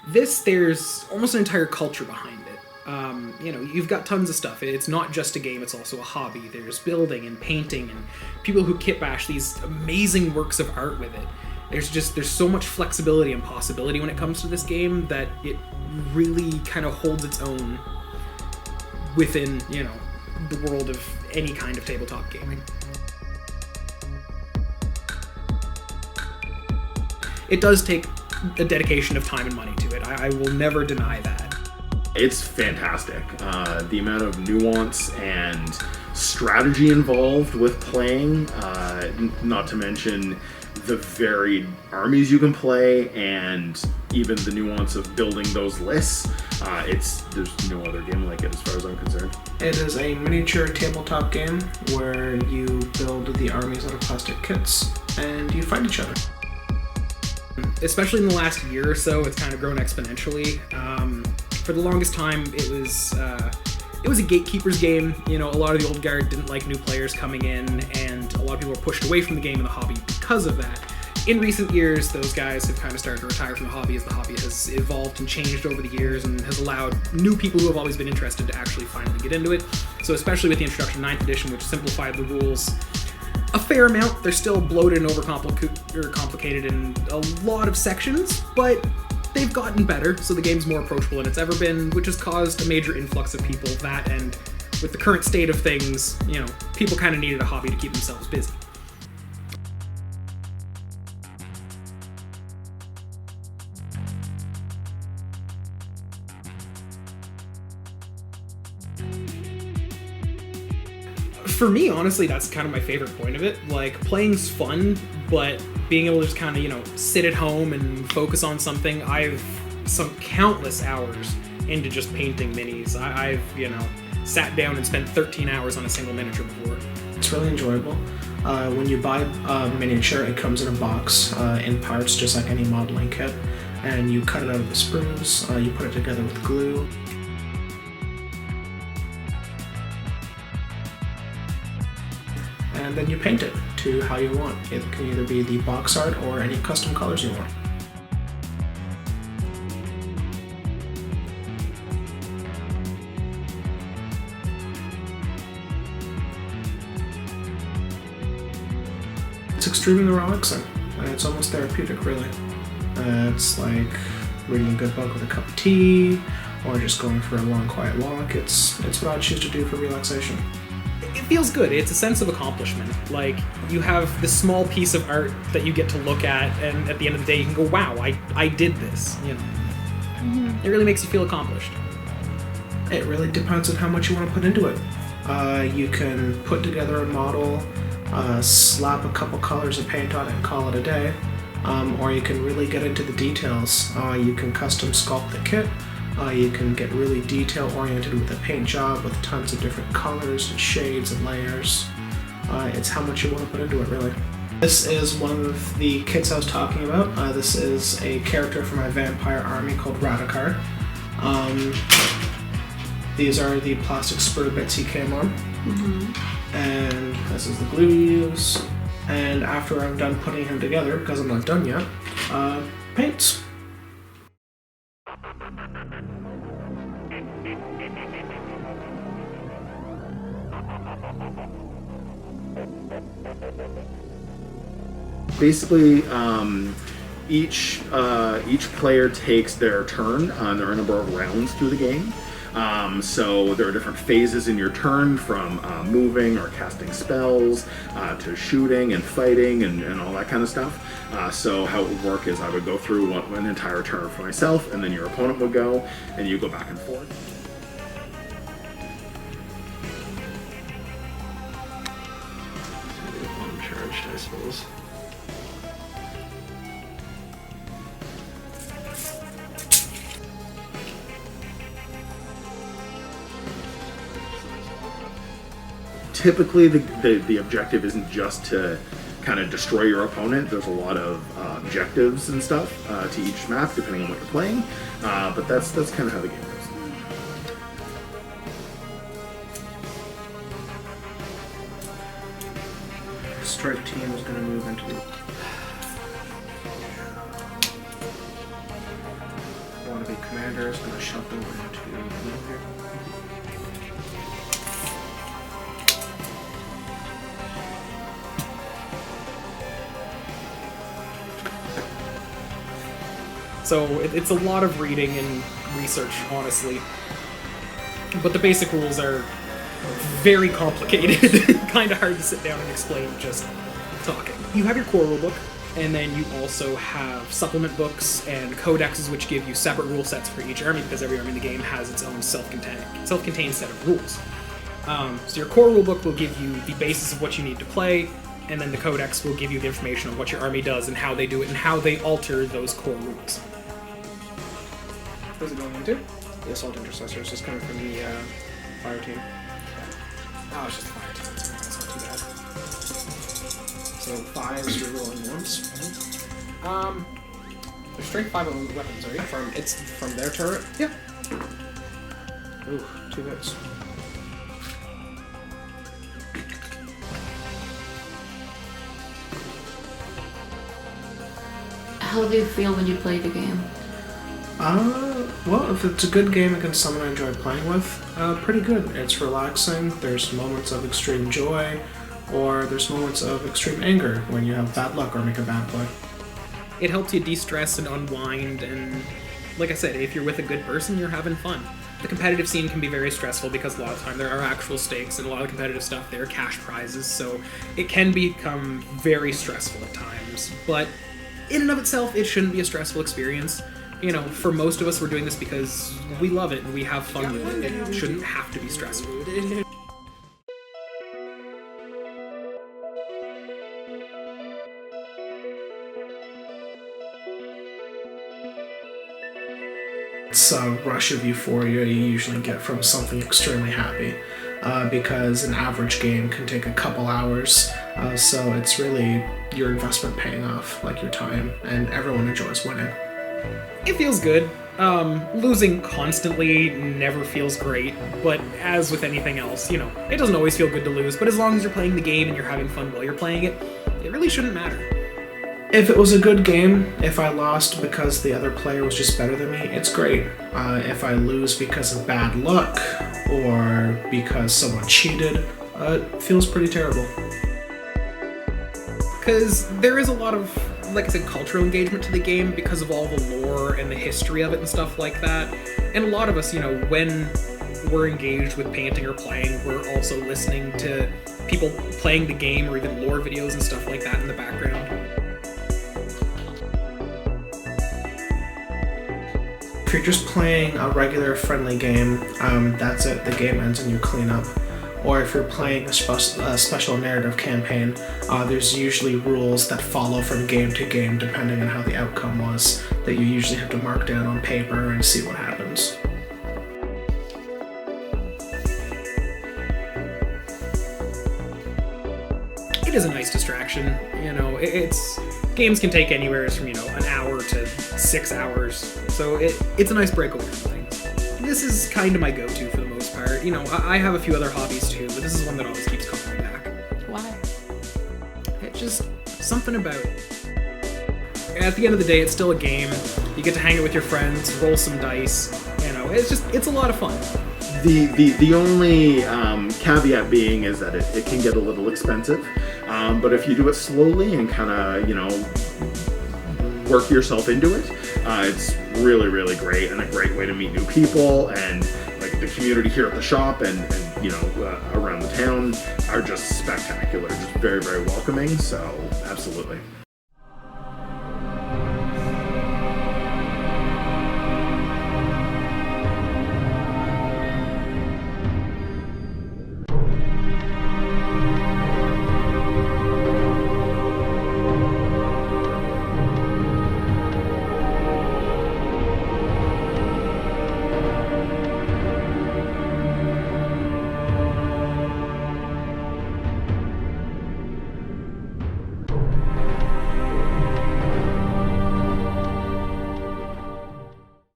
There's almost an entire culture behind it. You've got tons of stuff. It's not just a game, it's also a hobby. There's building and painting and people who kit bash these amazing works of art with it. There's so much flexibility and possibility when it comes to this game that it really kind of holds its own within, the world of any kind of tabletop gaming. It does take a dedication of time and money to it. I will never deny that. It's fantastic. The amount of nuance and strategy involved with playing, not to mention the varied armies you can play, and even the nuance of building those lists. There's no other game like it as far as I'm concerned. It is a miniature tabletop game where you build the armies out of plastic kits and you fight each other. Especially in the last year or so, it's kind of grown exponentially. For the longest time, it was a gatekeeper's game. A lot of the old guard didn't like new players coming in, and a lot of people were pushed away from the game and the hobby because of that. In recent years, those guys have kind of started to retire from the hobby as the hobby has evolved and changed over the years and has allowed new people who have always been interested to actually finally get into it. So especially with the introduction of 9th edition, which simplified the rules a fair amount. They're still bloated and complicated in a lot of sections, but they've gotten better, so the game's more approachable than it's ever been, which has caused a major influx of people. That, and with the current state of things, people kind of needed a hobby to keep themselves busy. For me, honestly, that's kind of my favorite point of it. Like, playing's fun, but being able to just kind of, sit at home and focus on something. I've sunk countless hours into just painting minis. I've sat down and spent 13 hours on a single miniature before. It's really enjoyable. When you buy a miniature, it comes in a box in parts, just like any modeling kit, and you cut it out of the sprues, you put it together with glue. And then you paint it to how you want. It can either be the box art or any custom colors you want. It's extremely relaxing. It's almost therapeutic, really. It's like reading a good book with a cup of tea, or just going for a long, quiet walk. It's what I choose to do for relaxation. It feels good. It's a sense of accomplishment. Like, you have this small piece of art that you get to look at, and at the end of the day you can go, wow, I did this. It really makes you feel accomplished. It really depends on how much you want to put into it. You can put together a model, slap a couple colors of paint on it and call it a day, or you can really get into the details. You can custom sculpt the kit. You can get really detail-oriented with a paint job with tons of different colors and shades and layers. It's how much you want to put into it, really. This is one of the kits I was talking about. This is a character from my vampire army called Radikar. These are the plastic sprue bits he came on. Mm-hmm. And this is the glue you use. And after I'm done putting him together, because I'm not done yet, paints. Basically, each player takes their turn. There are a number of rounds through the game. So there are different phases in your turn, from moving or casting spells to shooting and fighting and all that kind of stuff. So how it would work is I would go through an entire turn for myself, and then your opponent would go, and you go back and forth. Uncharged, I suppose. Typically, the objective isn't just to kind of destroy your opponent. There's a lot of objectives and stuff to each map, depending on what you're playing. But that's kind of how the game goes. Strike team is going to move into the... One the commander is going to shove over into the middle here. So it's a lot of reading and research, honestly. But the basic rules are very complicated. Kind of hard to sit down and explain just talking. You have your core rulebook, and then you also have supplement books and codexes, which give you separate rule sets for each army, because every army in the game has its own self-contained set of rules. So your core rulebook will give you the basis of what you need to play, and then the codex will give you the information on what your army does and how they do it and how they alter those core rules. Where's it going into? The Assault Intercessor is just coming from the fire team. Oh, it's just fire team. That's not too bad. So 5s, you're rolling once. There's strength 5 on the weapons, right? It's from their turret? Yeah. Ooh, 2 hits. How do you feel when you play the game? Well, if it's a good game against someone I enjoy playing with, pretty good. It's relaxing, there's moments of extreme joy, or there's moments of extreme anger when you have bad luck or make a bad play. It helps you de-stress and unwind, and like I said, if you're with a good person, you're having fun. The competitive scene can be very stressful because a lot of the time there are actual stakes, and a lot of competitive stuff, there are cash prizes, so it can become very stressful at times. But in and of itself, it shouldn't be a stressful experience. You know, for most of us, we're doing this because we love it and we have fun with it. It shouldn't have to be stressful. It's a rush of euphoria you usually get from something extremely happy, because an average game can take a couple hours, so it's really your investment paying off, like your time, and everyone enjoys winning. It feels good. Losing constantly never feels great, but as with anything else, you know, it doesn't always feel good to lose, but as long as you're playing the game and you're having fun while you're playing it, it really shouldn't matter. If it was a good game, if I lost because the other player was just better than me, it's great. If I lose because of bad luck, or because someone cheated, it feels pretty terrible. Because there is a lot of, like I said, cultural engagement to the game because of all the lore and the history of it and stuff like that. And a lot of us, you know, when we're engaged with painting or playing, we're also listening to people playing the game or even lore videos and stuff like that in the background. If you're just playing a regular friendly game, that's it, the game ends and you clean up. Or if you're playing a special narrative campaign, there's usually rules that follow from game to game depending on how the outcome was, that you usually have to mark down on paper and see what happens. It is a nice distraction, you know, games can take anywhere from, you know, an hour to 6 hours, so it's a nice breakaway from things. This is kind of my go-to for the most part. You know, I have a few other hobbies too, but this is one that always keeps calling me back. Why? It's just something about it. At the end of the day, it's still a game. You get to hang out with your friends, roll some dice, you know, it's a lot of fun. The only caveat being is that it can get a little expensive, but if you do it slowly and kind of, you know, work yourself into it, it's really, really great and a great way to meet new people, and like the community here at the shop and you know, around the town are just spectacular, just very, very welcoming, so absolutely.